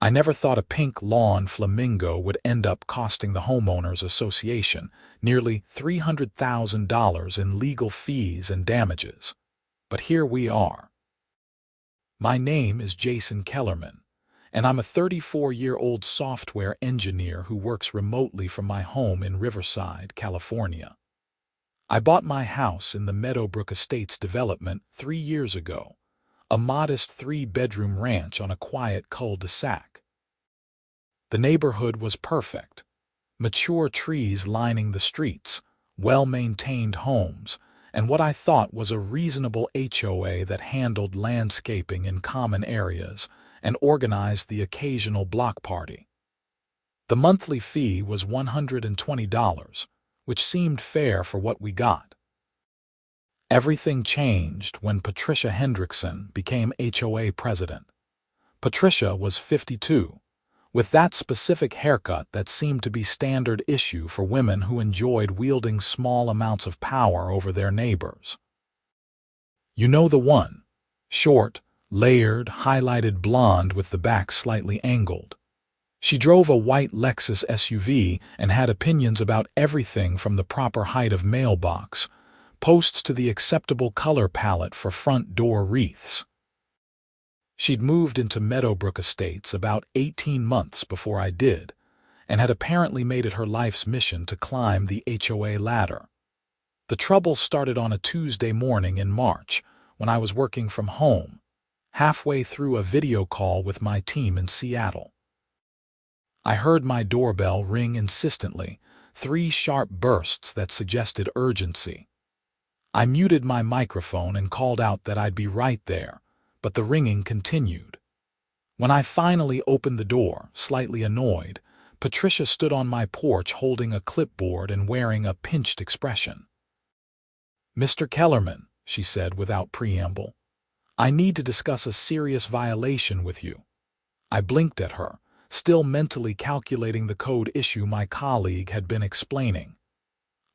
I never thought a pink lawn flamingo would end up costing the homeowners association nearly $300,000 in legal fees and damages. But here we are. My name is Jason Kellerman, and I'm a 34-year-old software engineer who works remotely from my home in Riverside, California. I bought my house in the Meadowbrook Estates development 3 years ago, a modest 3-bedroom ranch on a quiet cul-de-sac. The neighborhood was perfect. Mature trees lining the streets, well-maintained homes, and what I thought was a reasonable HOA that handled landscaping in common areas and organized the occasional block party. The monthly fee was $120, which seemed fair for what we got. Everything changed when Patricia Hendrickson became HOA president. Patricia was 52, with that specific haircut that seemed to be standard issue for women who enjoyed wielding small amounts of power over their neighbors. You know the one. Short, layered, highlighted blonde with the back slightly angled. She drove a white Lexus SUV and had opinions about everything from the proper height of mailbox posts to the acceptable color palette for front door wreaths. She'd moved into Meadowbrook Estates about 18 months before I did, and had apparently made it her life's mission to climb the HOA ladder. The trouble started on a Tuesday morning in March when I was working from home, halfway through a video call with my team in Seattle. I heard my doorbell ring insistently, 3 sharp bursts that suggested urgency. I muted my microphone and called out that I'd be right there, but the ringing continued. When I finally opened the door, slightly annoyed, Patricia stood on my porch holding a clipboard and wearing a pinched expression. "Mr. Kellerman," she said without preamble, "I need to discuss a serious violation with you." I blinked at her, still mentally calculating the code issue my colleague had been explaining.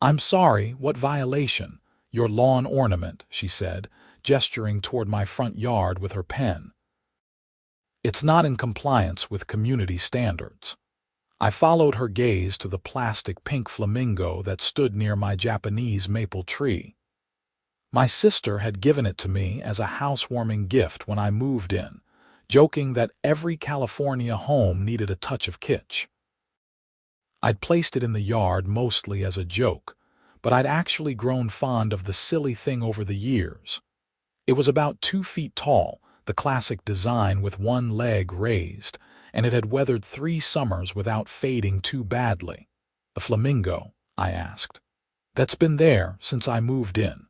"I'm sorry, what violation?" "Your lawn ornament," she said, gesturing toward my front yard with her pen. "It's not in compliance with community standards." I followed her gaze to the plastic pink flamingo that stood near my Japanese maple tree. My sister had given it to me as a housewarming gift when I moved in, joking that every California home needed a touch of kitsch. I'd placed it in the yard mostly as a joke, but I'd actually grown fond of the silly thing over the years. It was about 2 feet tall, the classic design with one leg raised, and it had weathered 3 summers without fading too badly. "The flamingo?" I asked. "That's been there since I moved in."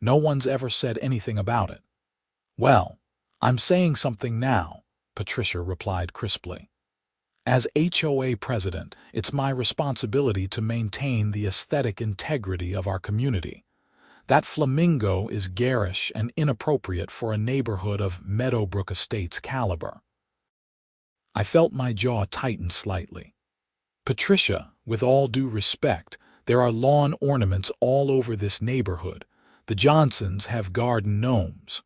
"No one's ever said anything about it." "Well, I'm saying something now," Patricia replied crisply. "As HOA president, it's my responsibility to maintain the aesthetic integrity of our community. That flamingo is garish and inappropriate for a neighborhood of Meadowbrook Estates caliber." I felt my jaw tighten slightly. "Patricia, with all due respect, there are lawn ornaments all over this neighborhood. The Johnsons have garden gnomes.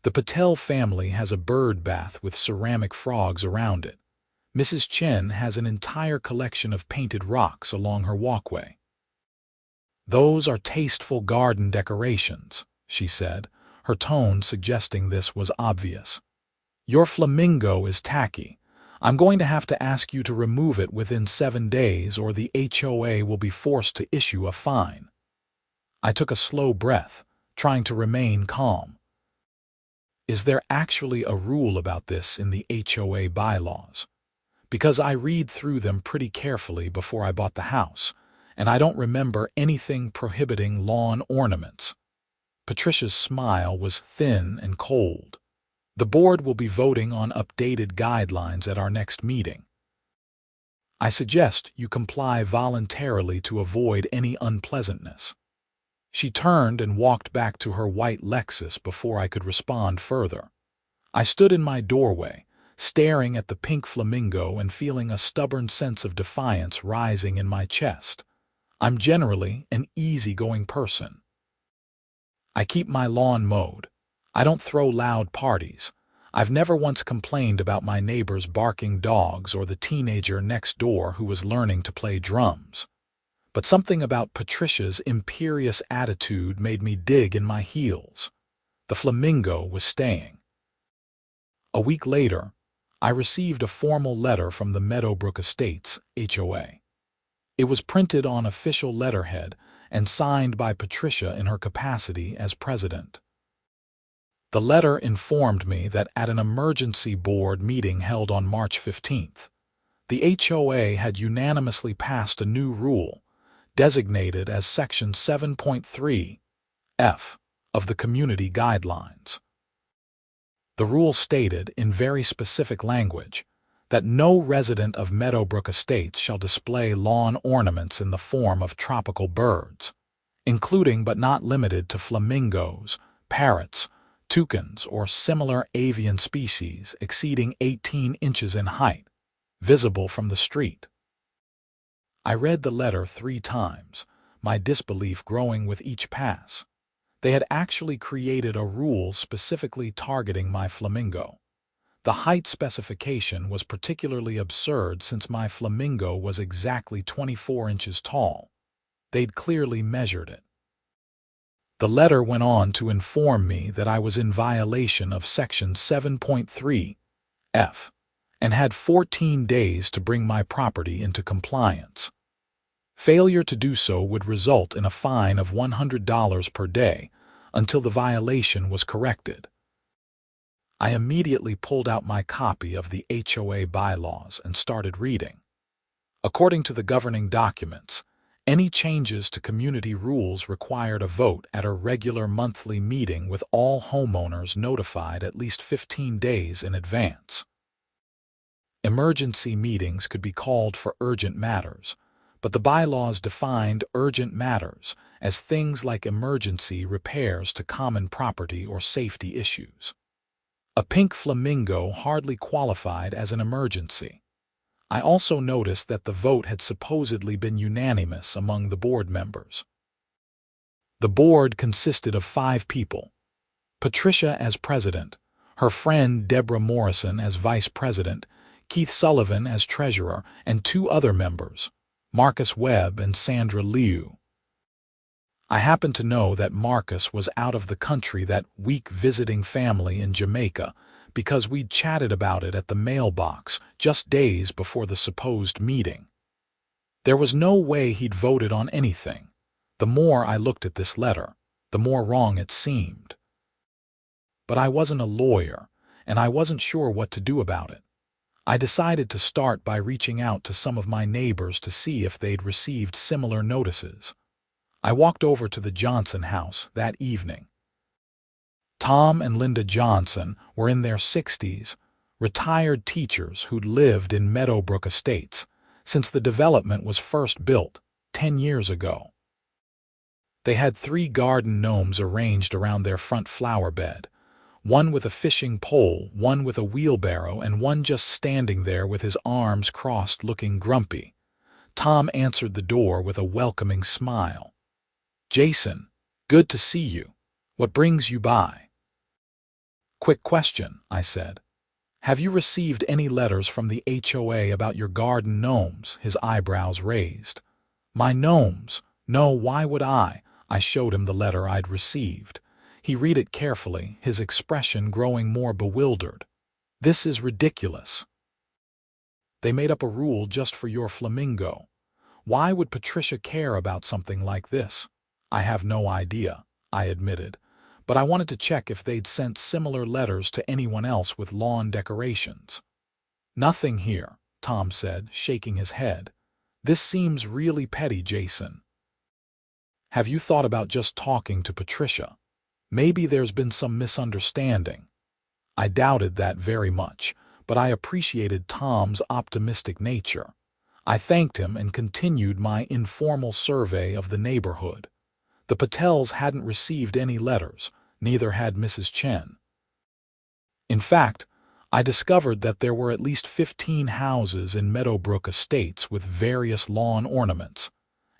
The Patel family has a bird bath with ceramic frogs around it. Mrs. Chen has an entire collection of painted rocks along her walkway." "Those are tasteful garden decorations," she said, her tone suggesting this was obvious. "Your flamingo is tacky. I'm going to have to ask you to remove it within 7 days or the HOA will be forced to issue a fine." I took a slow breath, trying to remain calm. Is there actually a rule about this in the HOA bylaws? Because I read through them pretty carefully before I bought the house, and I don't remember anything prohibiting lawn ornaments. Patricia's smile was thin and cold. "The board will be voting on updated guidelines at our next meeting. I suggest you comply voluntarily to avoid any unpleasantness." She turned and walked back to her white Lexus before I could respond further. I stood in my doorway, staring at the pink flamingo and feeling a stubborn sense of defiance rising in my chest. I'm generally an easygoing person. I keep my lawn mowed. I don't throw loud parties. I've never once complained about my neighbor's barking dogs or the teenager next door who was learning to play drums. But something about Patricia's imperious attitude made me dig in my heels. The flamingo was staying. A week later, I received a formal letter from the Meadowbrook Estates, HOA. It was printed on official letterhead and signed by Patricia in her capacity as president. The letter informed me that at an emergency board meeting held on March 15th, the HOA had unanimously passed a new rule, designated as Section 7.3 F of the Community Guidelines. The rule stated, in very specific language, that no resident of Meadowbrook Estates shall display lawn ornaments in the form of tropical birds, including but not limited to flamingos, parrots, toucans, or similar avian species exceeding 18 inches in height, visible from the street. I read the letter 3 times, my disbelief growing with each pass. They had actually created a rule specifically targeting my flamingo. The height specification was particularly absurd since my flamingo was exactly 24 inches tall. They'd clearly measured it. The letter went on to inform me that I was in violation of Section 7.3 F and had 14 days to bring my property into compliance. Failure to do so would result in a fine of $100 per day until the violation was corrected. I immediately pulled out my copy of the HOA bylaws and started reading. According to the governing documents, any changes to community rules required a vote at a regular monthly meeting with all homeowners notified at least 15 days in advance. Emergency meetings could be called for urgent matters, but the bylaws defined urgent matters as things like emergency repairs to common property or safety issues. A pink flamingo hardly qualified as an emergency. I also noticed that the vote had supposedly been unanimous among the board members. The board consisted of 5 people: Patricia as president, her friend Deborah Morrison as vice president, Keith Sullivan as treasurer, and 2 other members, Marcus Webb and Sandra Liu. I happened to know that Marcus was out of the country that week visiting family in Jamaica because we'd chatted about it at the mailbox just days before the supposed meeting. There was no way he'd voted on anything. The more I looked at this letter, the more wrong it seemed. But I wasn't a lawyer, and I wasn't sure what to do about it. I decided to start by reaching out to some of my neighbors to see if they'd received similar notices. I walked over to the Johnson house that evening. Tom and Linda Johnson were in their 60s, retired teachers who'd lived in Meadowbrook Estates since the development was first built 10 years ago. They had 3 garden gnomes arranged around their front flower bed, one with a fishing pole, one with a wheelbarrow, and one just standing there with his arms crossed looking grumpy. Tom answered the door with a welcoming smile. "Jason, good to see you. What brings you by?" "Quick question," I said. "Have you received any letters from the HOA about your garden gnomes?" His eyebrows raised. "My gnomes? No, why would I?" I showed him the letter I'd received. He read it carefully, his expression growing more bewildered. "This is ridiculous. They made up a rule just for your flamingo. Why would Patricia care about something like this?" "I have no idea," I admitted, but I wanted to check if they'd sent similar letters to anyone else with lawn decorations. "Nothing here," Tom said, shaking his head. "This seems really petty, Jason. Have you thought about just talking to Patricia? Maybe there's been some misunderstanding." I doubted that very much, but I appreciated Tom's optimistic nature. I thanked him and continued my informal survey of the neighborhood. The Patels hadn't received any letters, neither had Mrs. Chen. In fact, I discovered that there were at least 15 houses in Meadowbrook Estates with various lawn ornaments,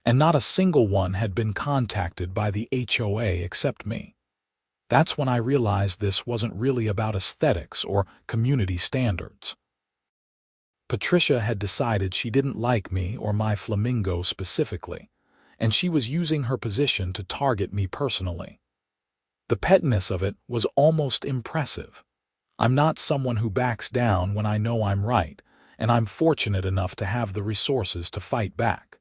and not a single one had been contacted by the HOA except me. That's when I realized this wasn't really about aesthetics or community standards. Patricia had decided she didn't like me or my flamingo specifically, and she was using her position to target me personally. The pettiness of it was almost impressive. I'm not someone who backs down when I know I'm right, and I'm fortunate enough to have the resources to fight back.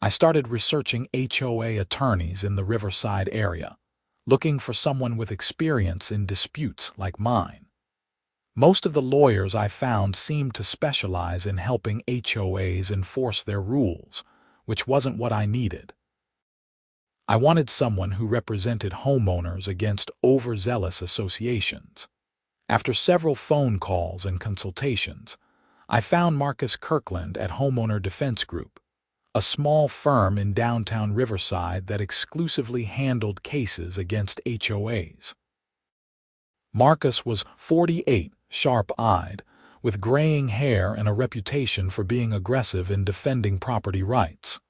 I started researching HOA attorneys in the Riverside area, looking for someone with experience in disputes like mine. Most of the lawyers I found seemed to specialize in helping HOAs enforce their rules, which wasn't what I needed. I wanted someone who represented homeowners against overzealous associations. After several phone calls and consultations, I found Marcus Kirkland at Homeowner Defense Group, a small firm in downtown Riverside that exclusively handled cases against HOAs. Marcus was 48, sharp-eyed, with graying hair and a reputation for being aggressive in defending property rights.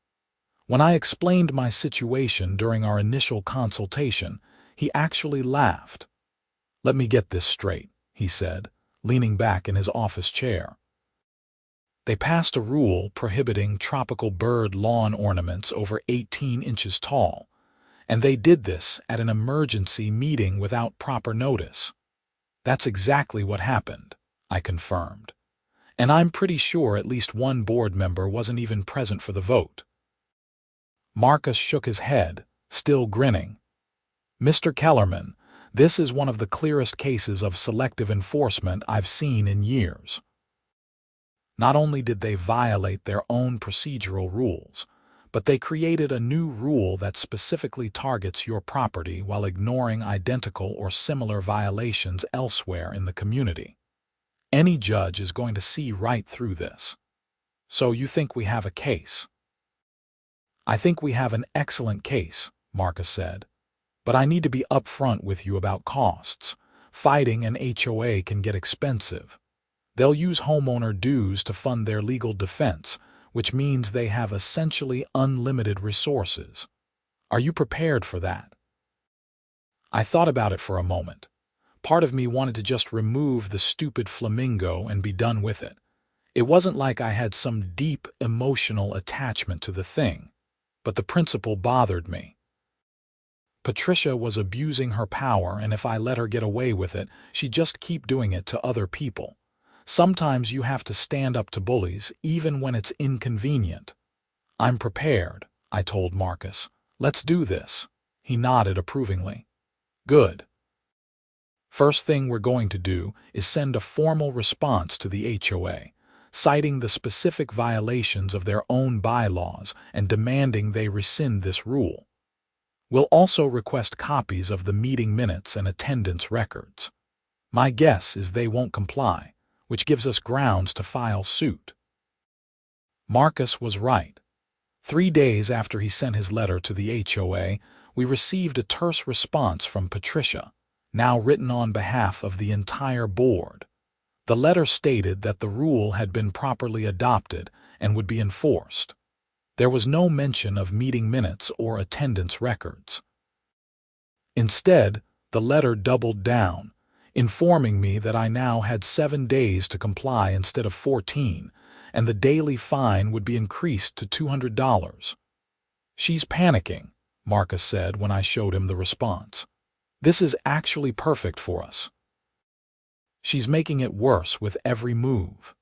When I explained my situation during our initial consultation, he actually laughed. "Let me get this straight," he said, leaning back in his office chair. They passed a rule prohibiting tropical bird lawn ornaments over 18 inches tall, and they did this at an emergency meeting without proper notice. "That's exactly what happened," I confirmed. "And I'm pretty sure at least one board member wasn't even present for the vote." Marcus shook his head, still grinning. "Mr. Kellerman, this is one of the clearest cases of selective enforcement I've seen in years. Not only did they violate their own procedural rules, but they created a new rule that specifically targets your property while ignoring identical or similar violations elsewhere in the community. Any judge is going to see right through this. So you think we have a case?" "I think we have an excellent case," Marcus said. "But I need to be upfront with you about costs. Fighting an HOA can get expensive. They'll use homeowner dues to fund their legal defense, which means they have essentially unlimited resources. Are you prepared for that?" I thought about it for a moment. Part of me wanted to just remove the stupid flamingo and be done with it. It wasn't like I had some deep emotional attachment to the thing, but the principle bothered me. Patricia was abusing her power, and if I let her get away with it, she'd just keep doing it to other people. Sometimes you have to stand up to bullies, even when it's inconvenient. "I'm prepared," I told Marcus. "Let's do this." He nodded approvingly. "Good. First thing we're going to do is send a formal response to the HOA, citing the specific violations of their own bylaws and demanding they rescind this rule. We'll also request copies of the meeting minutes and attendance records. My guess is they won't comply, which gives us grounds to file suit." Marcus was right. 3 days after he sent his letter to the HOA, we received a terse response from Patricia, now written on behalf of the entire board. The letter stated that the rule had been properly adopted and would be enforced. There was no mention of meeting minutes or attendance records. Instead, the letter doubled down, informing me that I now had 7 days to comply instead of 14, and the daily fine would be increased to $200. "She's panicking," Marcus said when I showed him the response. "This is actually perfect for us. She's making it worse with every move."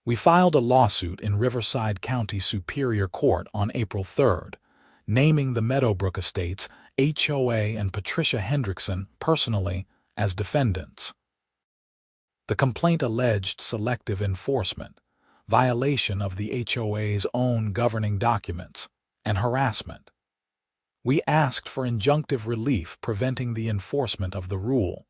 We filed a lawsuit in Riverside County Superior Court on April 3rd, naming the Meadowbrook Estates, HOA, and Patricia Hendrickson personally as defendants. The complaint alleged selective enforcement, violation of the HOA's own governing documents, and harassment. We asked for injunctive relief preventing the enforcement of the rule,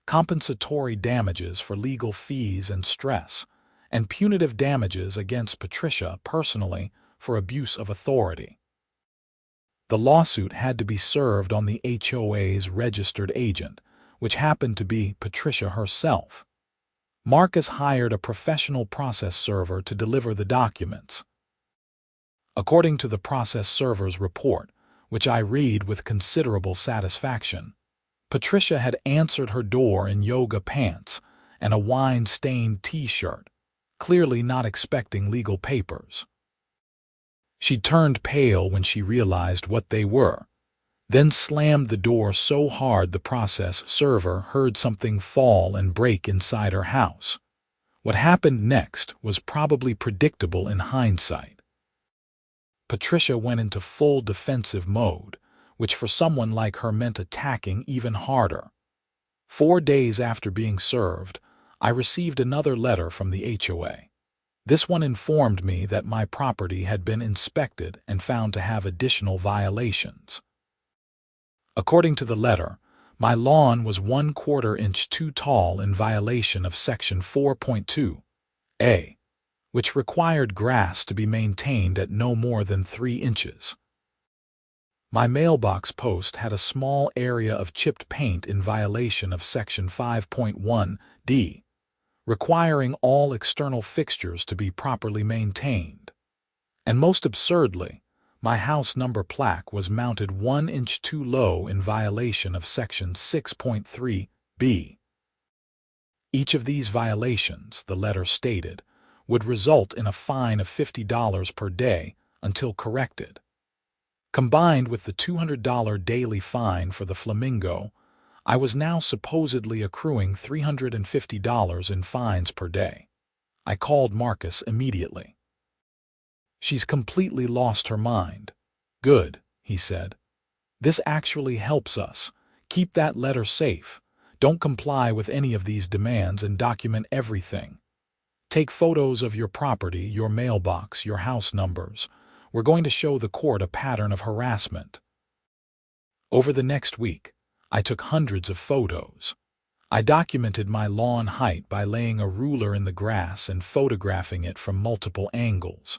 compensatory damages for legal fees and stress, and punitive damages against Patricia personally for abuse of authority. The lawsuit had to be served on the HOA's registered agent, which happened to be Patricia herself. Marcus hired a professional process server to deliver the documents. According to the process server's report, which I read with considerable satisfaction, Patricia had answered her door in yoga pants and a wine-stained t-shirt, clearly not expecting legal papers. She turned pale when she realized what they were, then slammed the door so hard the process server heard something fall and break inside her house. What happened next was probably predictable in hindsight. Patricia went into full defensive mode, which for someone like her meant attacking even harder. 4 days after being served, I received another letter from the HOA. This one informed me that my property had been inspected and found to have additional violations. According to the letter, my lawn was 1/4 inch too tall in violation of Section 4.2a, which required grass to be maintained at no more than 3 inches. My mailbox post had a small area of chipped paint in violation of Section 5.1d, requiring all external fixtures to be properly maintained. And most absurdly, my house number plaque was mounted 1 inch too low in violation of Section 6.3b. Each of these violations, the letter stated, would result in a fine of $50 per day until corrected. Combined with the $200 daily fine for the flamingo, I was now supposedly accruing $350 in fines per day. I called Marcus immediately. "She's completely lost her mind." "Good," he said. "This actually helps us. Keep that letter safe. Don't comply with any of these demands and document everything. Take photos of your property, your mailbox, your house numbers. We're going to show the court a pattern of harassment." Over the next week, I took hundreds of photos. I documented my lawn height by laying a ruler in the grass and photographing it from multiple angles.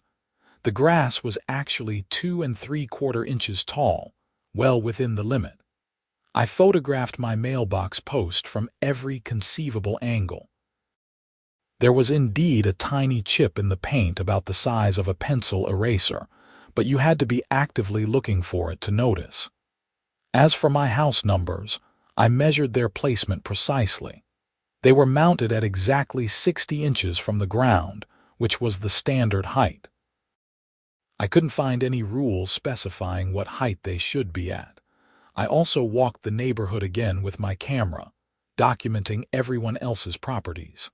The grass was actually 2 3/4 inches tall, well within the limit. I photographed my mailbox post from every conceivable angle. There was indeed a tiny chip in the paint about the size of a pencil eraser, but you had to be actively looking for it to notice. As for my house numbers, I measured their placement precisely. They were mounted at exactly 60 inches from the ground, which was the standard height. I couldn't find any rules specifying what height they should be at. I also walked the neighborhood again with my camera, documenting everyone else's properties.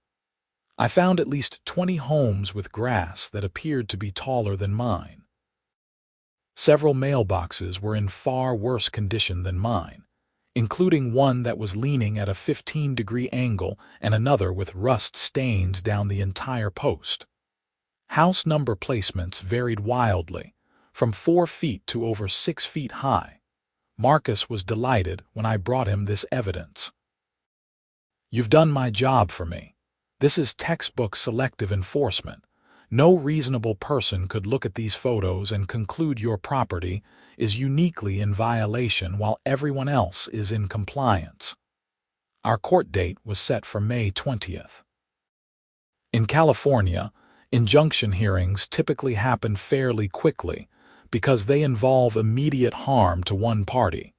I found at least 20 homes with grass that appeared to be taller than mine. Several mailboxes were in far worse condition than mine, including one that was leaning at a 15-degree angle and another with rust stains down the entire post. House number placements varied wildly, from 4 feet to over 6 feet high. Marcus was delighted when I brought him this evidence. "You've done my job for me. This is textbook selective enforcement. No reasonable person could look at these photos and conclude your property is uniquely in violation while everyone else is in compliance." Our court date was set for May 20th. In California, injunction hearings typically happen fairly quickly because they involve immediate harm to one party.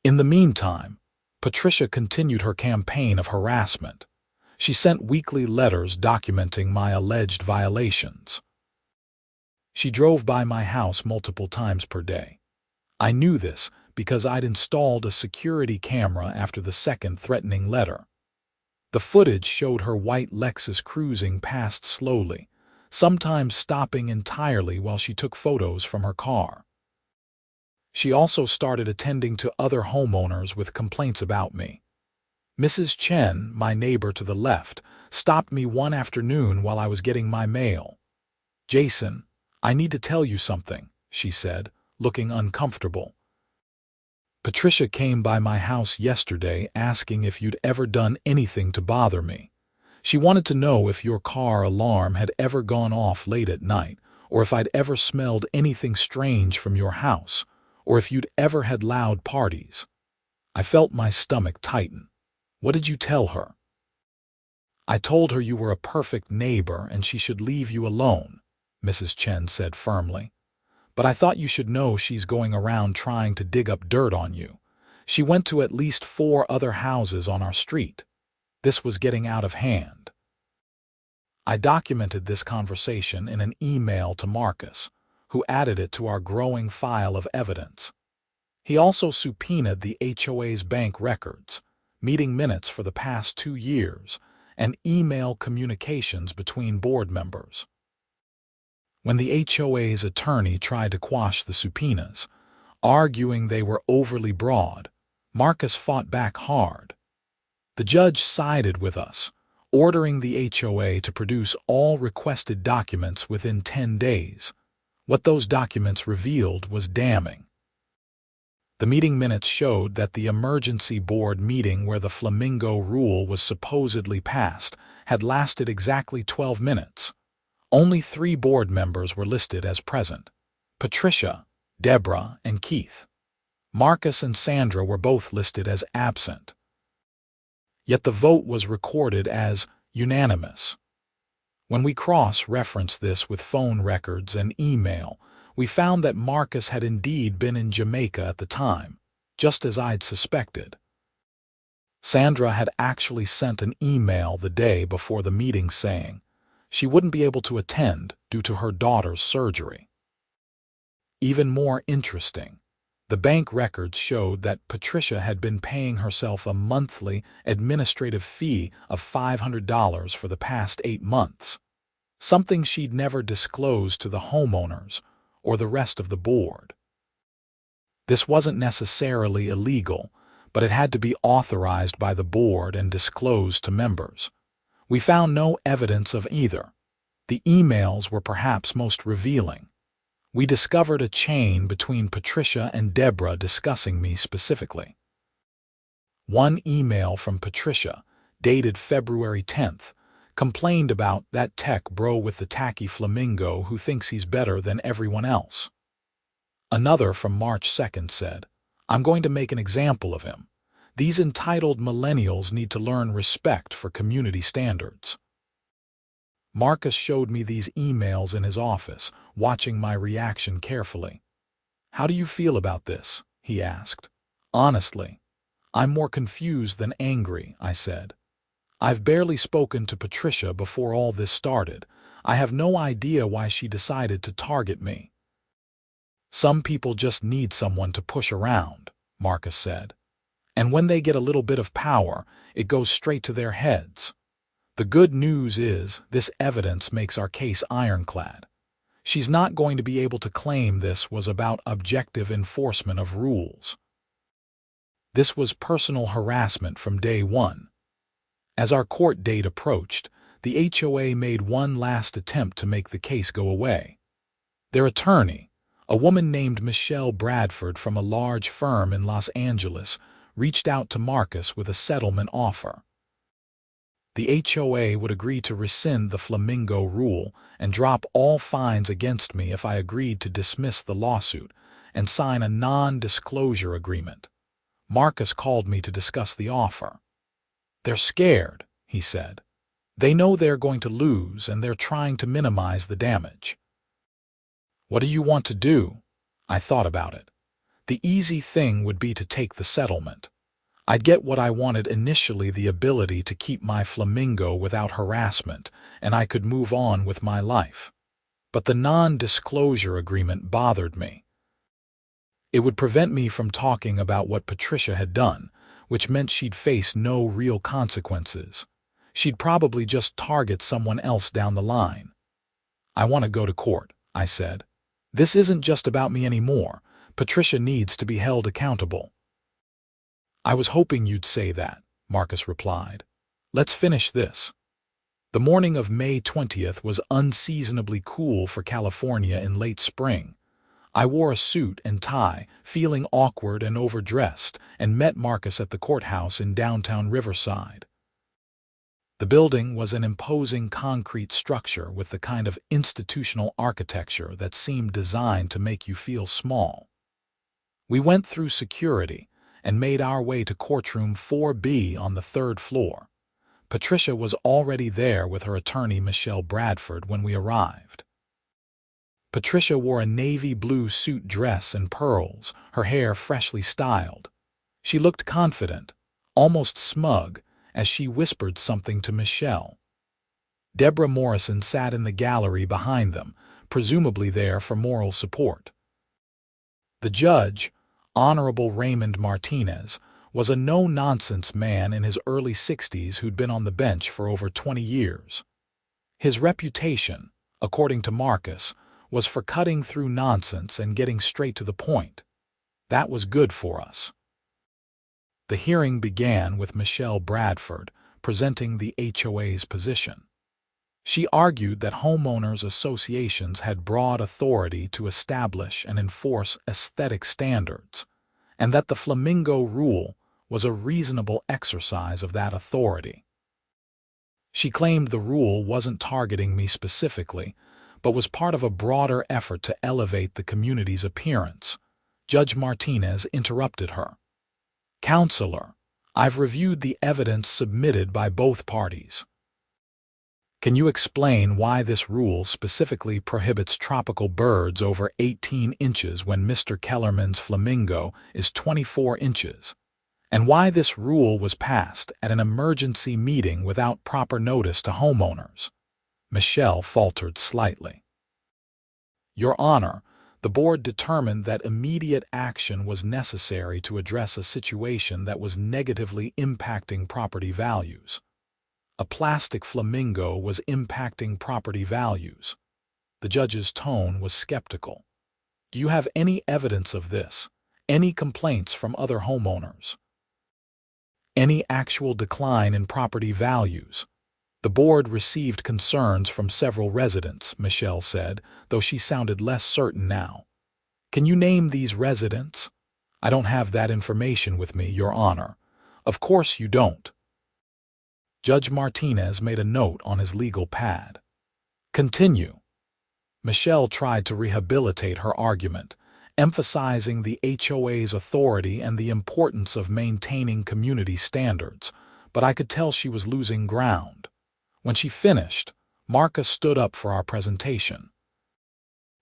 In the meantime, Patricia continued her campaign of harassment. She sent weekly letters documenting my alleged violations. She drove by my house multiple times per day. I knew this because I'd installed a security camera after the second threatening letter. The footage showed her white Lexus cruising past slowly, sometimes stopping entirely while she took photos from her car. She also started attending to other homeowners with complaints about me. Mrs. Chen, my neighbor to the left, stopped me one afternoon while I was getting my mail. "Jason, I need to tell you something," she said, looking uncomfortable. "Patricia came by my house yesterday asking if you'd ever done anything to bother me. She wanted to know if your car alarm had ever gone off late at night, or if I'd ever smelled anything strange from your house, or if you'd ever had loud parties." I felt my stomach tighten. "What did you tell her?" "I told her you were a perfect neighbor and she should leave you alone," Mrs. Chen said firmly. "But I thought you should know she's going around trying to dig up dirt on you. She went to at least 4 other houses on our street. This was getting out of hand. I documented this conversation in an email to Marcus, who added it to our growing file of evidence. He also subpoenaed the HOA's bank records, meeting minutes for the past 2 years, and email communications between board members. When the HOA's attorney tried to quash the subpoenas, arguing they were overly broad, Marcus fought back hard. The judge sided with us, ordering the HOA to produce all requested documents within 10 days. What those documents revealed was damning. The meeting minutes showed that the emergency board meeting where the flamingo rule was supposedly passed had lasted exactly 12 minutes. Only 3 board members were listed as present: Patricia, Deborah, and Keith. Marcus and Sandra were both listed as absent. Yet the vote was recorded as unanimous. When we cross-referenced this with phone records and email, we found that Marcus had indeed been in Jamaica at the time, just as I'd suspected. Sandra had actually sent an email the day before the meeting saying she wouldn't be able to attend due to her daughter's surgery. Even more interesting, the bank records showed that Patricia had been paying herself a monthly administrative fee of $500 for the past 8 months, something she'd never disclosed to the homeowners or the rest of the board. This wasn't necessarily illegal, but it had to be authorized by the board and disclosed to members. We found no evidence of either. The emails were perhaps most revealing. We discovered a chain between Patricia and Deborah discussing me specifically. One email from Patricia, dated February 10th, complained about that tech bro with the tacky flamingo who thinks he's better than everyone else. Another from March 2nd said, "I'm going to make an example of him. These entitled millennials need to learn respect for community standards." Marcus showed me these emails in his office, watching my reaction carefully. "How do you feel about this?" he asked. "Honestly, I'm more confused than angry," I said. "I've barely spoken to Patricia before all this started. I have no idea why she decided to target me." "Some people just need someone to push around," Marcus said. "And when they get a little bit of power, it goes straight to their heads. The good news is this evidence makes our case ironclad. She's not going to be able to claim this was about objective enforcement of rules. This was personal harassment from day one." As our court date approached, the HOA made one last attempt to make the case go away. Their attorney, a woman named Michelle Bradford from a large firm in Los Angeles, reached out to Marcus with a settlement offer. The HOA would agree to rescind the flamingo rule and drop all fines against me if I agreed to dismiss the lawsuit and sign a non-disclosure agreement. Marcus called me to discuss the offer. "They're scared," he said. "They know they're going to lose and they're trying to minimize the damage." "What do you want to do?" I thought about it. The easy thing would be to take the settlement. I'd get what I wanted initially, the ability to keep my flamingo without harassment, and I could move on with my life. But the non-disclosure agreement bothered me. It would prevent me from talking about what Patricia had done, which meant she'd face no real consequences. She'd probably just target someone else down the line. "I want to go to court," I said. "This isn't just about me anymore. Patricia needs to be held accountable." "I was hoping you'd say that," Marcus replied. "Let's finish this." The morning of May 20th was unseasonably cool for California in late spring. I wore a suit and tie, feeling awkward and overdressed, and met Marcus at the courthouse in downtown Riverside. The building was an imposing concrete structure with the kind of institutional architecture that seemed designed to make you feel small. We went through security and made our way to courtroom 4B on the 3rd floor. Patricia was already there with her attorney Michelle Bradford when we arrived. Patricia wore a navy blue suit dress and pearls, her hair freshly styled. She looked confident, almost smug, as she whispered something to Michelle. Deborah Morrison sat in the gallery behind them, presumably there for moral support. The judge, Honorable Raymond Martinez, was a no-nonsense man in his early 60s who'd been on the bench for over 20 years. His reputation, according to Marcus, was for cutting through nonsense and getting straight to the point. That was good for us. The hearing began with Michelle Bradford presenting the HOA's position. She argued that homeowners associations had broad authority to establish and enforce aesthetic standards, and that the flamingo rule was a reasonable exercise of that authority. She claimed the rule wasn't targeting me specifically, but was part of a broader effort to elevate the community's appearance. Judge Martinez interrupted her. "Counselor, I've reviewed the evidence submitted by both parties. Can you explain why this rule specifically prohibits tropical birds over 18 inches when Mr. Kellerman's flamingo is 24 inches? And why this rule was passed at an emergency meeting without proper notice to homeowners?" Michelle faltered slightly. "Your Honor, the board determined that immediate action was necessary to address a situation that was negatively impacting property values. A plastic flamingo was impacting property values." The judge's tone was skeptical. "Do you have any evidence of this? Any complaints from other homeowners? Any actual decline in property values?" "The board received concerns from several residents," Michelle said, though she sounded less certain now. "Can you name these residents?" "I don't have that information with me, Your Honor." "Of course you don't." Judge Martinez made a note on his legal pad. "Continue." Michelle tried to rehabilitate her argument, emphasizing the HOA's authority and the importance of maintaining community standards, but I could tell she was losing ground. When she finished, Marcus stood up for our presentation.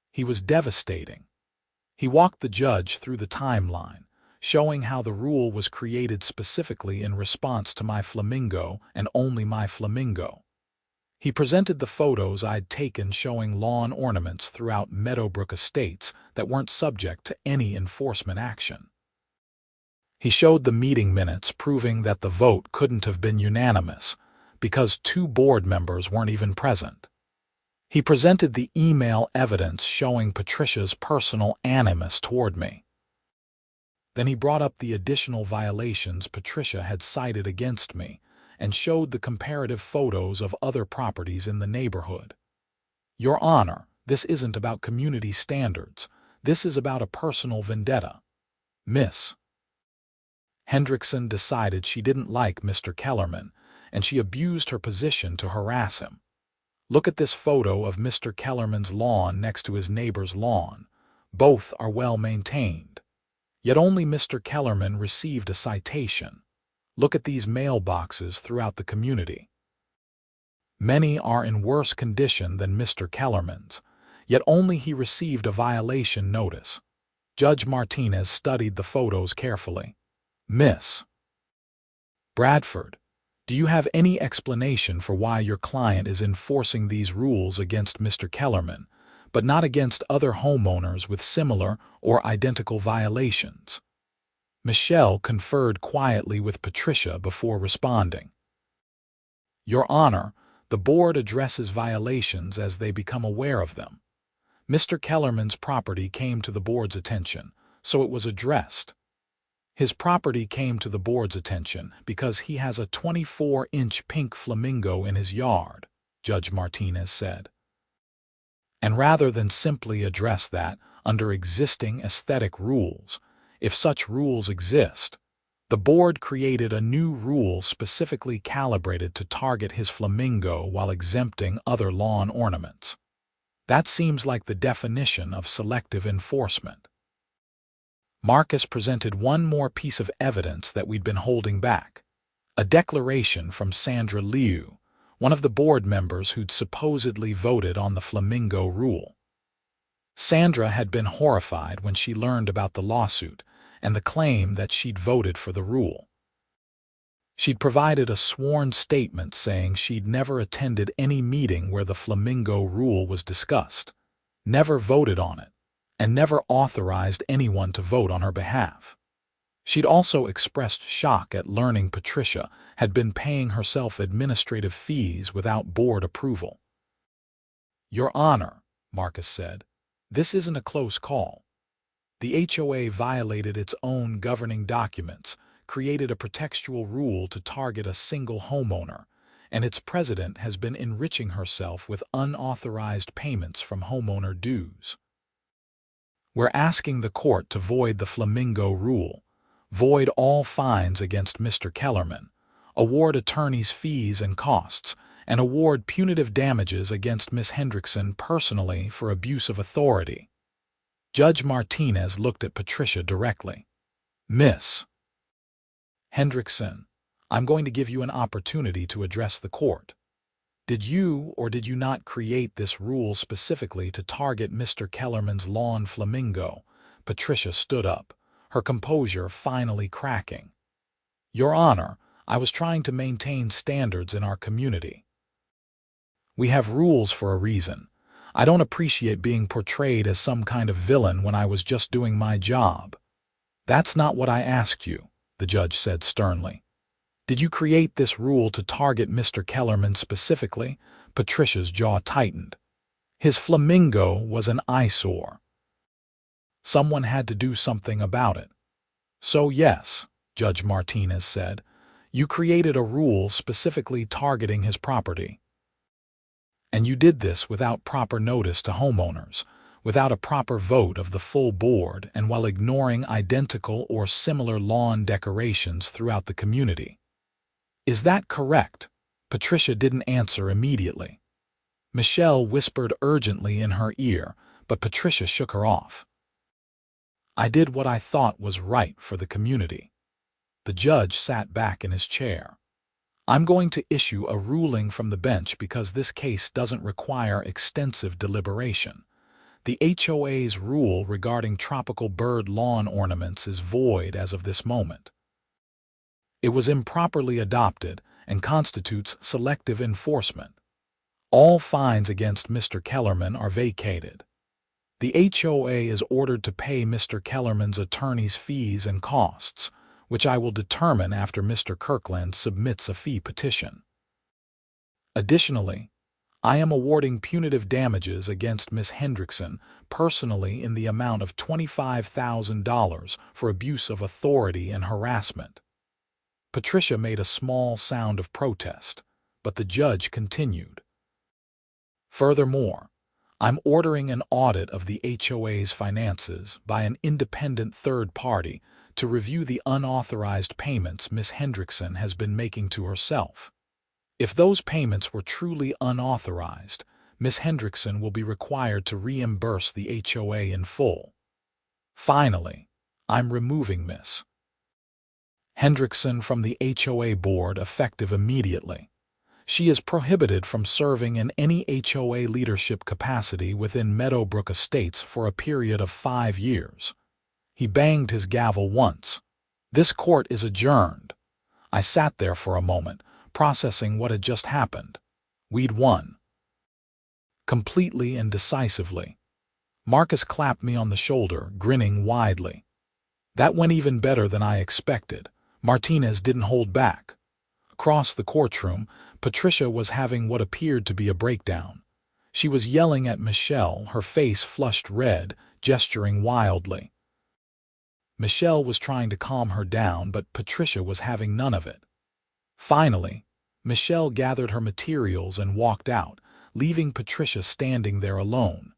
He was devastating. He walked the judge through the timeline, showing how the rule was created specifically in response to my flamingo and only my flamingo. He presented the photos I'd taken showing lawn ornaments throughout Meadowbrook Estates that weren't subject to any enforcement action. He showed the meeting minutes proving that the vote couldn't have been unanimous because 2 board members weren't even present. He presented the email evidence showing Patricia's personal animus toward me. Then he brought up the additional violations Patricia had cited against me and showed the comparative photos of other properties in the neighborhood. "Your Honor, this isn't about community standards. This is about a personal vendetta. Miss Hendrickson decided she didn't like Mr. Kellerman, and she abused her position to harass him. Look at this photo of Mr. Kellerman's lawn next to his neighbor's lawn. Both are well maintained. Yet only Mr. Kellerman received a citation. Look at these mailboxes throughout the community. Many are in worse condition than Mr. Kellerman's, yet only he received a violation notice." Judge Martinez studied the photos carefully. "Miss Bradford, do you have any explanation for why your client is enforcing these rules against Mr. Kellerman, but not against other homeowners with similar or identical violations?" Michelle conferred quietly with Patricia before responding. "Your Honor, the board addresses violations as they become aware of them. Mr. Kellerman's property came to the board's attention, so it was addressed. His property came to the board's attention because he has a 24-inch pink flamingo in his yard," Judge Martinez said. "And rather than simply address that under existing aesthetic rules, if such rules exist, the board created a new rule specifically calibrated to target his flamingo while exempting other lawn ornaments. That seems like the definition of selective enforcement." Marcus presented one more piece of evidence that we'd been holding back: a declaration from Sandra Liu, one of the board members who'd supposedly voted on the flamingo rule. Sandra had been horrified when she learned about the lawsuit, and the claim that she'd voted for the rule. She'd provided a sworn statement saying she'd never attended any meeting where the flamingo rule was discussed, never voted on it, and never authorized anyone to vote on her behalf. She'd also expressed shock at learning Patricia had been paying herself administrative fees without board approval. "Your Honor," Marcus said, "this isn't a close call. The HOA violated its own governing documents, created a pretextual rule to target a single homeowner, and its president has been enriching herself with unauthorized payments from homeowner dues. We're asking the court to void the flamingo rule, void all fines against Mr. Kellerman, award attorney's fees and costs, and award punitive damages against Miss Hendrickson personally for abuse of authority." Judge Martinez looked at Patricia directly. "Miss Hendrickson, I'm going to give you an opportunity to address the court. Did you or did you not create this rule specifically to target Mr. Kellerman's lawn flamingo?" Patricia stood up, her composure finally cracking. "Your Honor, I was trying to maintain standards in our community. We have rules for a reason. I don't appreciate being portrayed as some kind of villain when I was just doing my job." "That's not what I asked you," the judge said sternly. "Did you create this rule to target Mr. Kellerman specifically?" Patricia's jaw tightened. "His flamingo was an eyesore. Someone had to do something about it." "So yes," Judge Martinez said, "you created a rule specifically targeting his property. And you did this without proper notice to homeowners, without a proper vote of the full board, and while ignoring identical or similar lawn decorations throughout the community. Is that correct?" Patricia didn't answer immediately. Michelle whispered urgently in her ear, but Patricia shook her off. "I did what I thought was right for the community." The judge sat back in his chair. "I'm going to issue a ruling from the bench because this case doesn't require extensive deliberation. The HOA's rule regarding tropical bird lawn ornaments is void as of this moment. It was improperly adopted and constitutes selective enforcement. All fines against Mr. Kellerman are vacated. The HOA is ordered to pay Mr. Kellerman's attorney's fees and costs, which I will determine after Mr. Kirkland submits a fee petition. Additionally, I am awarding punitive damages against Miss Hendrickson personally in the amount of $25,000 for abuse of authority and harassment." Patricia made a small sound of protest, but the judge continued. "Furthermore, I'm ordering an audit of the HOA's finances by an independent third party to review the unauthorized payments Miss Hendrickson has been making to herself. If those payments were truly unauthorized, Miss Hendrickson will be required to reimburse the HOA in full. Finally, I'm removing Miss Hendrickson from the HOA board effective immediately. She is prohibited from serving in any HOA leadership capacity within Meadowbrook Estates for a period of 5 years. He banged his gavel once. "This court is adjourned." I sat there for a moment, processing what had just happened. We'd won. Completely and decisively. Marcus clapped me on the shoulder, grinning widely. "That went even better than I expected." Martinez didn't hold back. Across the courtroom, Patricia was having what appeared to be a breakdown. She was yelling at Michelle, her face flushed red, gesturing wildly. Michelle was trying to calm her down, but Patricia was having none of it. Finally, Michelle gathered her materials and walked out, leaving Patricia standing there alone.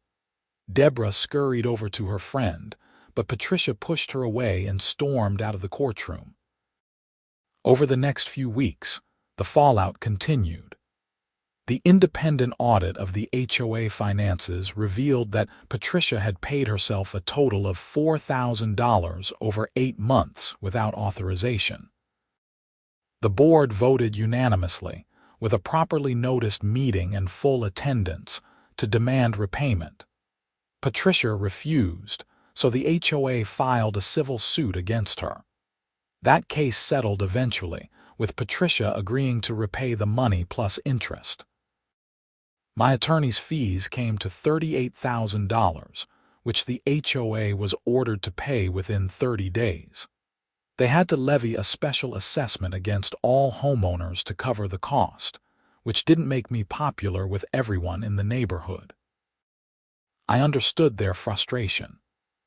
Deborah scurried over to her friend, but Patricia pushed her away and stormed out of the courtroom. Over the next few weeks, the fallout continued. The independent audit of the HOA finances revealed that Patricia had paid herself a total of $4,000 over 8 months without authorization. The board voted unanimously, with a properly noticed meeting and full attendance, to demand repayment. Patricia refused, so the HOA filed a civil suit against her. That case settled eventually, with Patricia agreeing to repay the money plus interest. My attorney's fees came to $38,000, which the HOA was ordered to pay within 30 days. They had to levy a special assessment against all homeowners to cover the cost, which didn't make me popular with everyone in the neighborhood. I understood their frustration,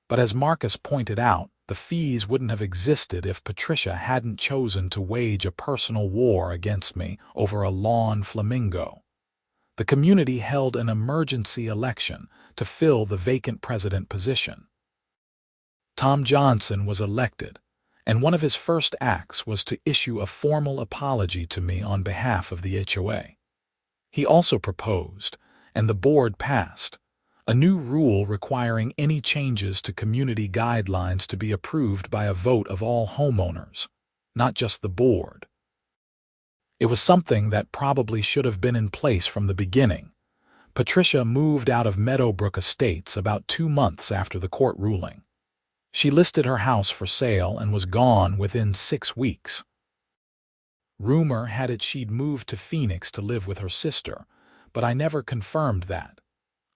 but as Marcus pointed out, the fees wouldn't have existed if Patricia hadn't chosen to wage a personal war against me over a lawn flamingo. The community held an emergency election to fill the vacant president position. Tom Johnson was elected, and one of his first acts was to issue a formal apology to me on behalf of the HOA. He also proposed, and the board passed, a new rule requiring any changes to community guidelines to be approved by a vote of all homeowners, not just the board. It was something that probably should have been in place from the beginning. Patricia moved out of Meadowbrook Estates about 2 months after the court ruling. She listed her house for sale and was gone within 6 weeks. Rumor had it she'd moved to Phoenix to live with her sister, but I never confirmed that.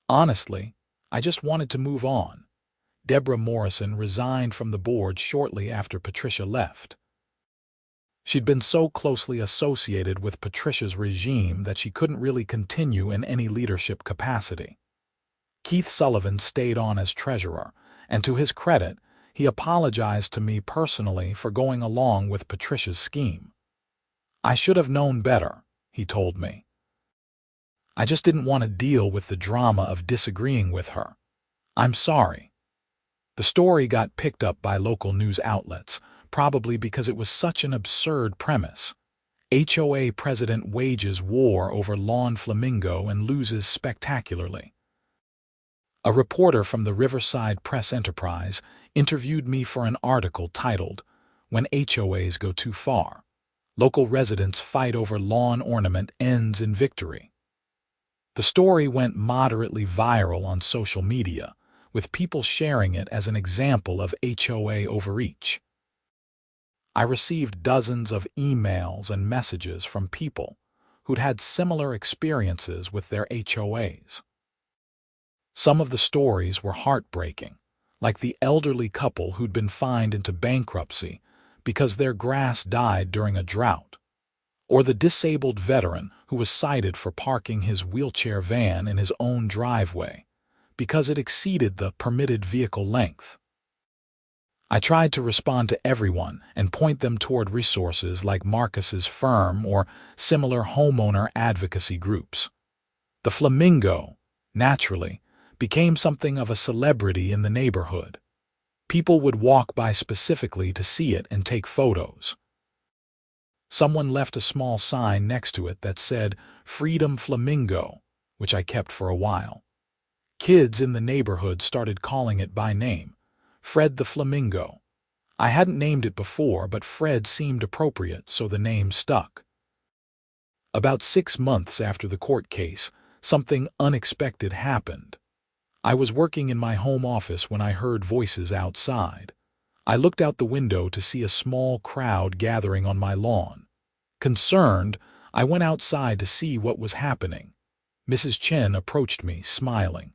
Honestly, I just wanted to move on. Deborah Morrison resigned from the board shortly after Patricia left. She'd been so closely associated with Patricia's regime that she couldn't really continue in any leadership capacity. Keith Sullivan stayed on as treasurer, and to his credit, he apologized to me personally for going along with Patricia's scheme. "I should have known better," he told me. "I just didn't want to deal with the drama of disagreeing with her. I'm sorry." The story got picked up by local news outlets, probably because it was such an absurd premise. HOA president wages war over lawn flamingo and loses spectacularly. A reporter from the Riverside Press Enterprise interviewed me for an article titled, "When HOAs Go Too Far. Local Residents Fight Over Lawn Ornament Ends in Victory." The story went moderately viral on social media, with people sharing it as an example of HOA overreach. I received dozens of emails and messages from people who'd had similar experiences with their HOAs. Some of the stories were heartbreaking, like the elderly couple who'd been fined into bankruptcy because their grass died during a drought, or the disabled veteran who was cited for parking his wheelchair van in his own driveway because it exceeded the permitted vehicle length. I tried to respond to everyone and point them toward resources like Marcus's firm or similar homeowner advocacy groups. The flamingo, naturally, became something of a celebrity in the neighborhood. People would walk by specifically to see it and take photos. Someone left a small sign next to it that said, "Freedom Flamingo," which I kept for a while. Kids in the neighborhood started calling it by name, Fred the Flamingo. I hadn't named it before, but Fred seemed appropriate, so the name stuck. About 6 months after the court case, something unexpected happened. I was working in my home office when I heard voices outside. I looked out the window to see a small crowd gathering on my lawn. Concerned, I went outside to see what was happening. Mrs. Chen approached me, smiling.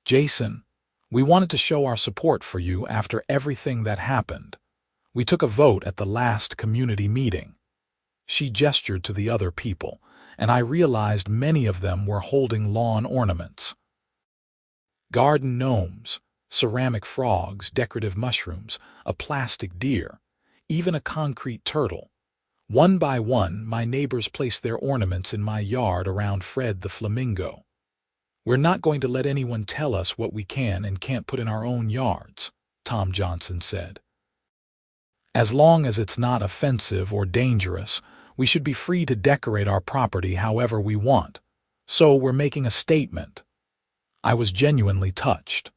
"Jason, we wanted to show our support for you after everything that happened. We took a vote at the last community meeting." She gestured to the other people, and I realized many of them were holding lawn ornaments. Garden gnomes, ceramic frogs, decorative mushrooms, a plastic deer, even a concrete turtle. One by one, my neighbors placed their ornaments in my yard around Fred the Flamingo. "We're not going to let anyone tell us what we can and can't put in our own yards," Tom Johnson said. "As long as it's not offensive or dangerous, we should be free to decorate our property however we want. So we're making a statement." I was genuinely touched.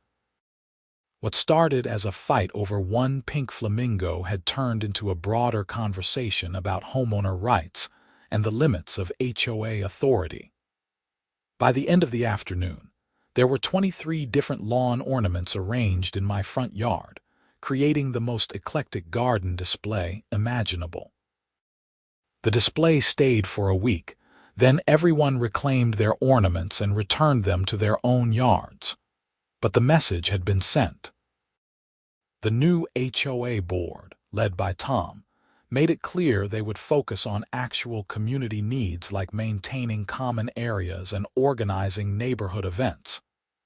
What started as a fight over one pink flamingo had turned into a broader conversation about homeowner rights and the limits of HOA authority. By the end of the afternoon, There were 23 different lawn ornaments arranged in my front yard, creating the most eclectic garden display imaginable. The display stayed for a week, then everyone reclaimed their ornaments and returned them to their own yards. But the message had been sent. The new HOA board, led by Tom, made it clear they would focus on actual community needs like maintaining common areas and organizing neighborhood events,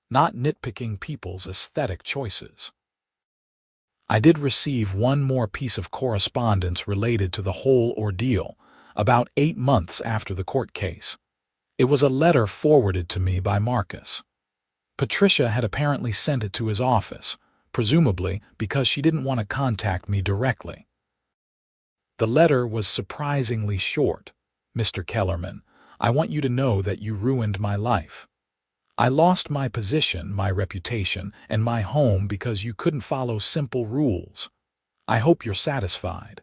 not nitpicking people's aesthetic choices. I did receive one more piece of correspondence related to the whole ordeal, about 8 months after the court case. It was a letter forwarded to me by Marcus. Patricia had apparently sent it to his office, presumably because she didn't want to contact me directly. The letter was surprisingly short. "Mr. Kellerman, I want you to know that you ruined my life. I lost my position, my reputation, and my home because you couldn't follow simple rules. I hope you're satisfied."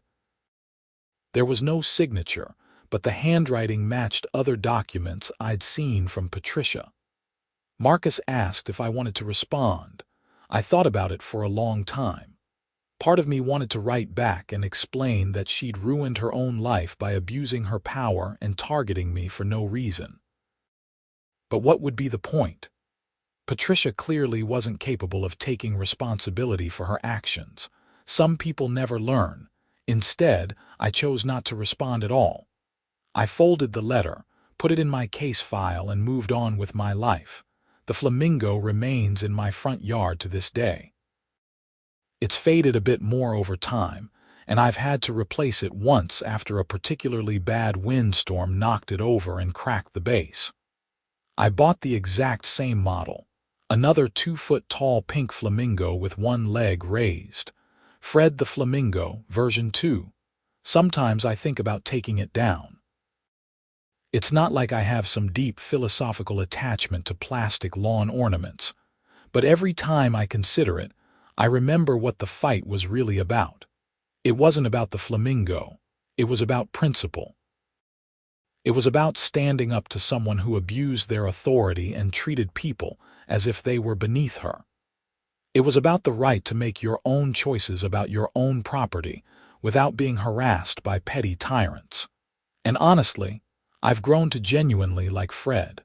There was no signature, but the handwriting matched other documents I'd seen from Patricia. Marcus asked if I wanted to respond. I thought about it for a long time. Part of me wanted to write back and explain that she'd ruined her own life by abusing her power and targeting me for no reason. But what would be the point? Patricia clearly wasn't capable of taking responsibility for her actions. Some people never learn. Instead, I chose not to respond at all. I folded the letter, put it in my case file, and moved on with my life. The flamingo remains in my front yard to this day. It's faded a bit more over time, and I've had to replace it once after a particularly bad windstorm knocked it over and cracked the base. I bought the exact same model, another 2-foot-tall pink flamingo with one leg raised. Fred the Flamingo, version 2. Sometimes I think about taking it down. It's not like I have some deep philosophical attachment to plastic lawn ornaments, but every time I consider it, I remember what the fight was really about. It wasn't about the flamingo. It was about principle. It was about standing up to someone who abused their authority and treated people as if they were beneath her. It was about the right to make your own choices about your own property without being harassed by petty tyrants. And honestly, I've grown to genuinely like Fred.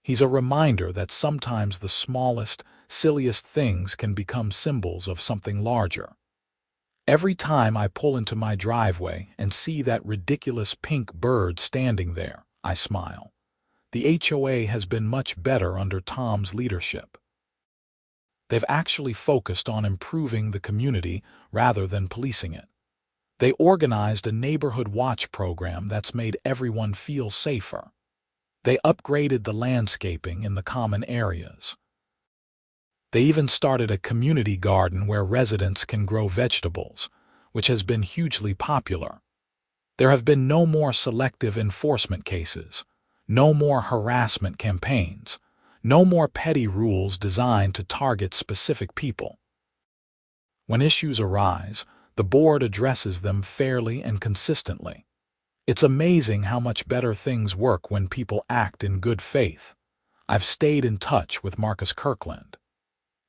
He's a reminder that sometimes the smallest, silliest things can become symbols of something larger. Every time I pull into my driveway and see that ridiculous pink bird standing there, I smile. The HOA has been much better under Tom's leadership. They've actually focused on improving the community rather than policing it. They organized a neighborhood watch program that's made everyone feel safer. They upgraded the landscaping in the common areas. They even started a community garden where residents can grow vegetables, which has been hugely popular. There have been no more selective enforcement cases, no more harassment campaigns, no more petty rules designed to target specific people. When issues arise, the board addresses them fairly and consistently. It's amazing how much better things work when people act in good faith. I've stayed in touch with Marcus Kirkland.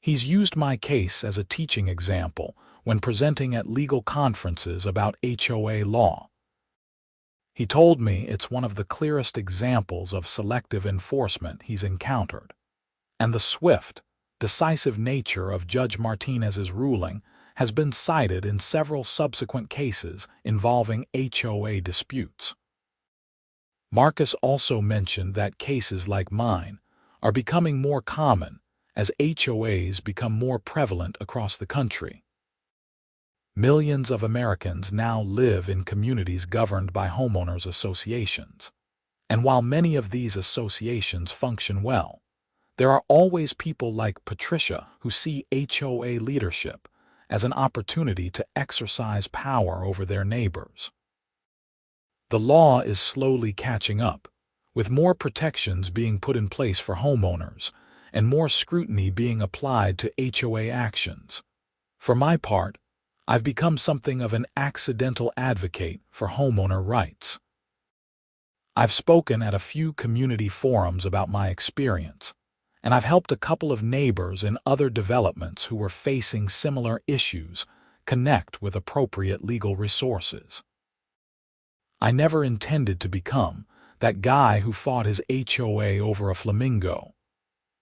He's used my case as a teaching example when presenting at legal conferences about HOA law. He told me it's one of the clearest examples of selective enforcement he's encountered. And the swift, decisive nature of Judge Martinez's ruling has been cited in several subsequent cases involving HOA disputes. Marcus also mentioned that cases like mine are becoming more common as HOAs become more prevalent across the country. Millions of Americans now live in communities governed by homeowners associations. And while many of these associations function well, there are always people like Patricia who see HOA leadership as an opportunity to exercise power over their neighbors. The law is slowly catching up, with more protections being put in place for homeowners and more scrutiny being applied to HOA actions. For my part, I've become something of an accidental advocate for homeowner rights. I've spoken at a few community forums about my experience, and I've helped a couple of neighbors in other developments who were facing similar issues connect with appropriate legal resources. I never intended to become that guy who fought his HOA over a flamingo.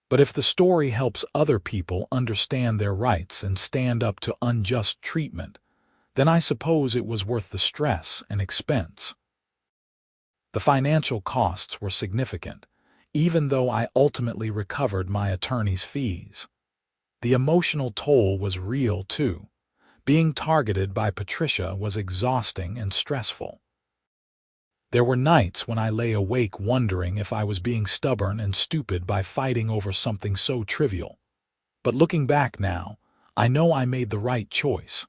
But if the story helps other people understand their rights and stand up to unjust treatment, then I suppose it was worth the stress and expense. The financial costs were significant, even though I ultimately recovered my attorney's fees. The emotional toll was real, too. Being targeted by Patricia was exhausting and stressful. There were nights when I lay awake wondering if I was being stubborn and stupid by fighting over something so trivial. But looking back now, I know I made the right choice.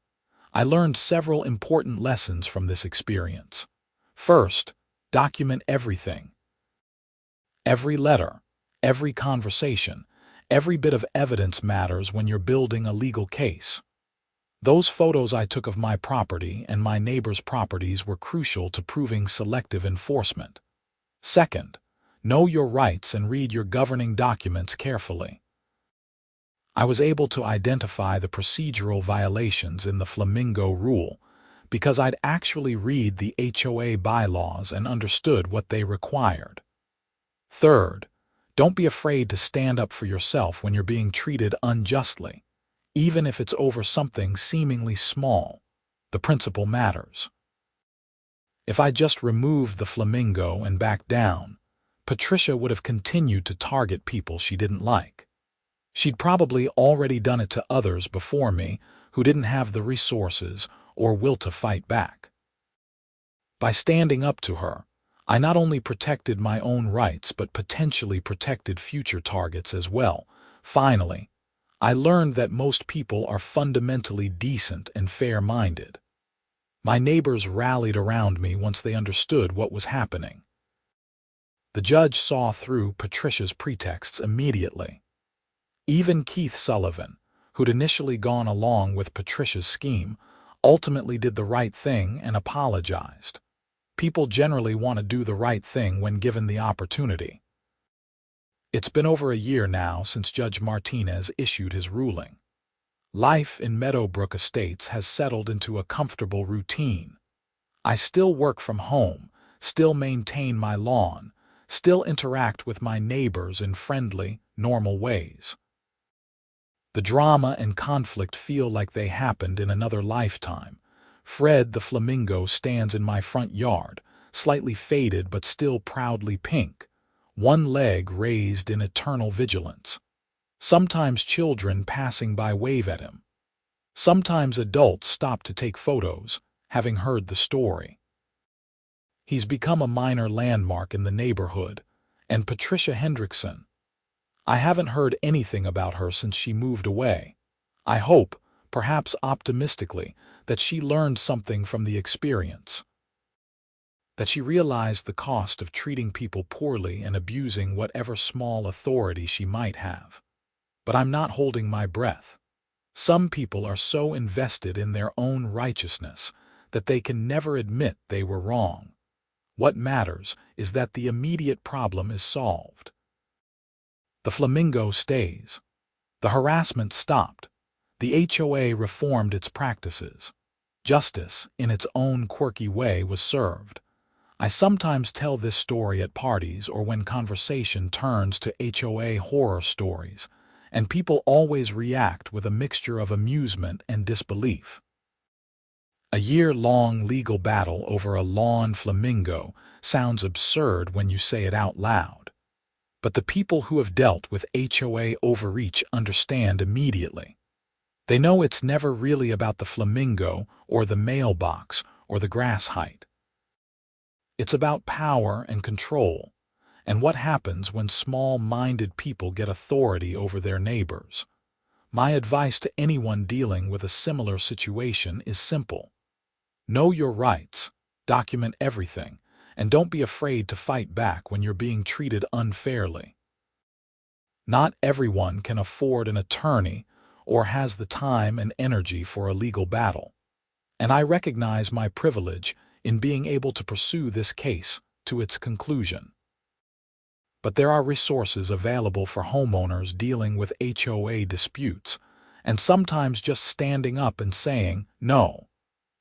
I learned several important lessons from this experience. First, document everything. Every letter, every conversation, every bit of evidence matters when you're building a legal case. Those photos I took of my property and my neighbor's properties were crucial to proving selective enforcement. Second, know your rights and read your governing documents carefully. I was able to identify the procedural violations in the Flamingo Rule because I'd actually read the HOA bylaws and understood what they required. Third, don't be afraid to stand up for yourself when you're being treated unjustly. Even if it's over something seemingly small, the principle matters. If I just removed the flamingo and backed down, Patricia would have continued to target people she didn't like. She'd probably already done it to others before me who didn't have the resources or will to fight back. By standing up to her, I not only protected my own rights but potentially protected future targets as well. Finally, I learned that most people are fundamentally decent and fair-minded. My neighbors rallied around me once they understood what was happening. The judge saw through Patricia's pretexts immediately. Even Keith Sullivan, who'd initially gone along with Patricia's scheme, ultimately did the right thing and apologized. People generally want to do the right thing when given the opportunity. It's been over a year now since Judge Martinez issued his ruling. Life in Meadowbrook Estates has settled into a comfortable routine. I still work from home, still maintain my lawn, still interact with my neighbors in friendly, normal ways. The drama and conflict feel like they happened in another lifetime. Fred the flamingo stands in my front yard, slightly faded but still proudly pink, one leg raised in eternal vigilance. Sometimes children passing by wave at him. Sometimes adults stop to take photos, having heard the story. He's become a minor landmark in the neighborhood, and Patricia Hendrickson. I haven't heard anything about her since she moved away. I hope, perhaps optimistically, that she learned something from the experience. That she realized the cost of treating people poorly and abusing whatever small authority she might have. But I'm not holding my breath. Some people are so invested in their own righteousness that they can never admit they were wrong. What matters is that the immediate problem is solved. The flamingo stays. The harassment stopped. The HOA reformed its practices. Justice, in its own quirky way, was served. I sometimes tell this story at parties or when conversation turns to HOA horror stories, and people always react with a mixture of amusement and disbelief. A year-long legal battle over a lawn flamingo sounds absurd when you say it out loud. But the people who have dealt with HOA overreach understand immediately. They know it's never really about the flamingo or the mailbox or the grass height. It's about power and control, and what happens when small-minded people get authority over their neighbors. My advice to anyone dealing with a similar situation is simple. Know your rights, document everything, and don't be afraid to fight back when you're being treated unfairly. Not everyone can afford an attorney or has the time and energy for a legal battle, and I recognize my privilege in being able to pursue this case to its conclusion. but there are resources available for homeowners dealing with HOA disputes, and sometimes just standing up and saying, "No,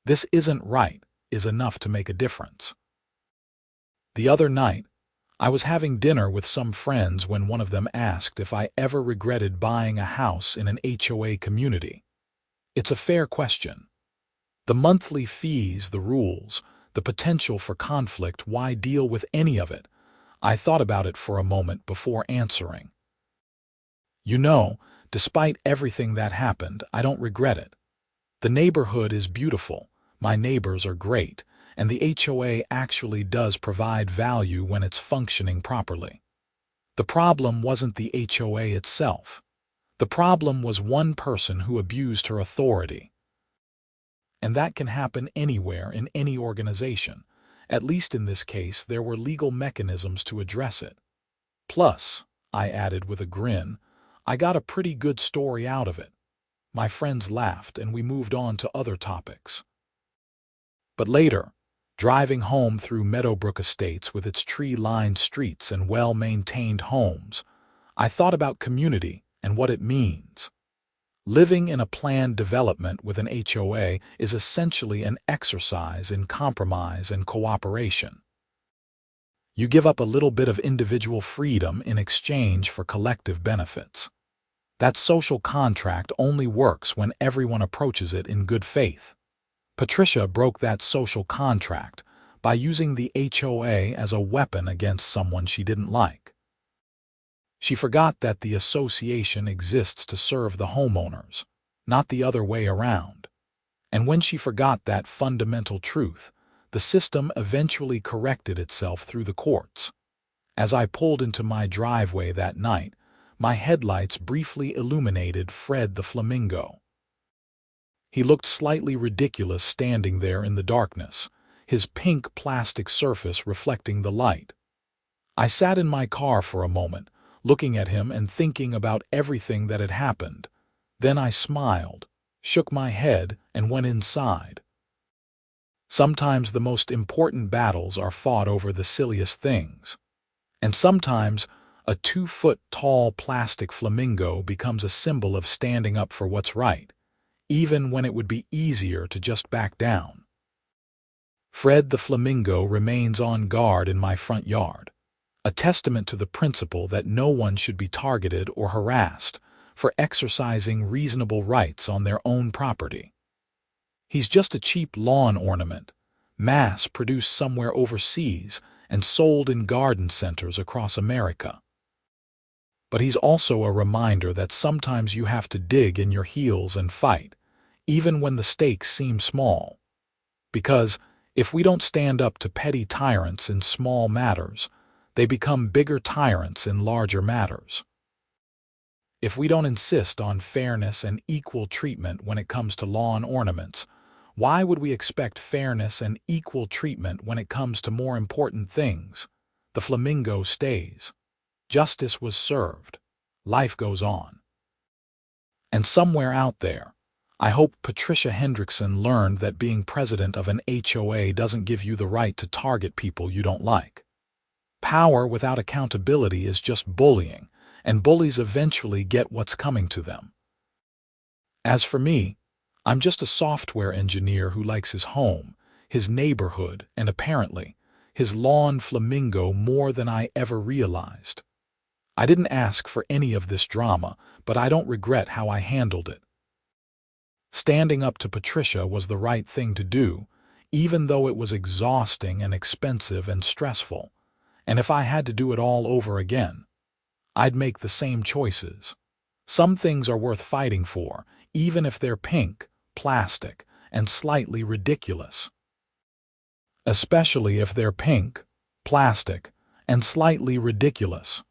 this isn't right," is enough to make a difference. The other night, I was having dinner with some friends when one of them asked if I ever regretted buying a house in an HOA community. It's a fair question. The monthly fees, the rules, the potential for conflict, why deal with any of it? I thought about it for a moment before answering. You know, despite everything that happened, I don't regret it. The neighborhood is beautiful, my neighbors are great, and the HOA actually does provide value when it's functioning properly. The problem wasn't the HOA itself. The problem was one person who abused her authority. And that can happen anywhere in any organization. At least in this case, there were legal mechanisms to address it. Plus, I added with a grin, I got a pretty good story out of it. My friends laughed and we moved on to other topics. But later, driving home through Meadowbrook Estates with its tree-lined streets and well-maintained homes, I thought about community and what it means. Living in a planned development with an HOA is essentially an exercise in compromise and cooperation. You give up a little bit of individual freedom in exchange for collective benefits. That social contract only works when everyone approaches it in good faith. Patricia broke that social contract by using the HOA as a weapon against someone she didn't like. She forgot that the association exists to serve the homeowners, not the other way around. And when she forgot that fundamental truth, the system eventually corrected itself through the courts. As I pulled into my driveway that night, my headlights briefly illuminated Fred the flamingo. He looked slightly ridiculous standing there in the darkness, his pink plastic surface reflecting the light. I sat in my car for a moment, looking at him and thinking about everything that had happened. Then I smiled, shook my head, and went inside. Sometimes the most important battles are fought over the silliest things. And sometimes a 2-foot-tall plastic flamingo becomes a symbol of standing up for what's right, even when it would be easier to just back down. Fred the flamingo remains on guard in my front yard, a testament to the principle that no one should be targeted or harassed for exercising reasonable rights on their own property. He's just a cheap lawn ornament, mass-produced somewhere overseas and sold in garden centers across America. But he's also a reminder that sometimes you have to dig in your heels and fight, even when the stakes seem small. Because if we don't stand up to petty tyrants in small matters, they become bigger tyrants in larger matters. If we don't insist on fairness and equal treatment when it comes to lawn ornaments, why would we expect fairness and equal treatment when it comes to more important things? The flamingo stays. Justice was served. Life goes on. And somewhere out there, I hope Patricia Hendrickson learned that being president of an HOA doesn't give you the right to target people you don't like. Power without accountability is just bullying, and bullies eventually get what's coming to them. As for me, I'm just a software engineer who likes his home, his neighborhood, and apparently, his lawn flamingo more than I ever realized. I didn't ask for any of this drama, but I don't regret how I handled it. Standing up to Patricia was the right thing to do, even though it was exhausting and expensive and stressful. And if I had to do it all over again, I'd make the same choices. Some things are worth fighting for, even if they're pink, plastic, and slightly ridiculous. Especially if they're pink, plastic, and slightly ridiculous.